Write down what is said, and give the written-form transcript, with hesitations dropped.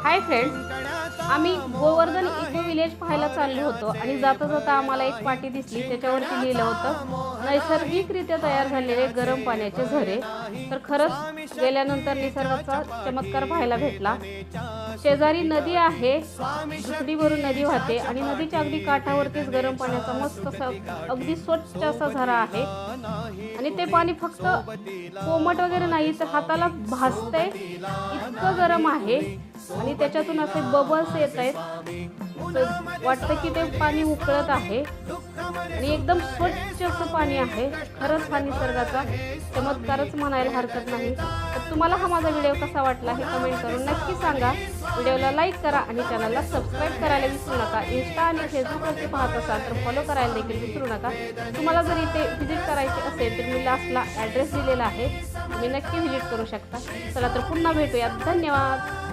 Hi friends, आम्ही Govardhan eco village पाहायला चाललो होतो आणि जाता जाता आम्हाला एक पाटी दिसली. त्याच्यावरती लिहिलं होतं नैसर्गिकरित्या तयार झालेले गरम पाण्याचे झरे. तर खरंच गेल्यानंतर निसर्गाचा चमत्कार पाहायला भेटला. शेजारी नदी आहे, दुसरीवरून नदी वाहते आणि नदीच्या अगदी काठावरतीच गरम पाण्याचा मस्त असा अगदी स्वच्छ असा झरा आहे. आणि ते पाणी फक्त कोमट वगैरे नाही तर हाताला भासतंय इतकं गरम आहे आणि त्याच्यातून असे बबल्स येत आहेत. वाटतं की ते पाणी उकळत आहे आणि एकदम स्वच्छ असं पाणी आहे. खरंच हा निसर्गाचा चमत्कारच म्हणायला हरकत नाही. तर तुम्हाला हा माझा व्हिडिओ कसा वाटला हे कमेंट करून नक्की सांगा. व्हिडिओला लाईक करा आणि चॅनलला सबस्क्राईब करायला विसरू नका. इंस्टा आणि फेसबुकवरती पाहत असाल तर फॉलो करायला देखील विसरू नका. तुम्हाला जर इथे व्हिजिट करायची असेल तर मी लास्टला ॲड्रेस दिलेला आहे, तुम्ही नक्की व्हिजिट करू शकता. चला तर पुन्हा भेटूयात. धन्यवाद.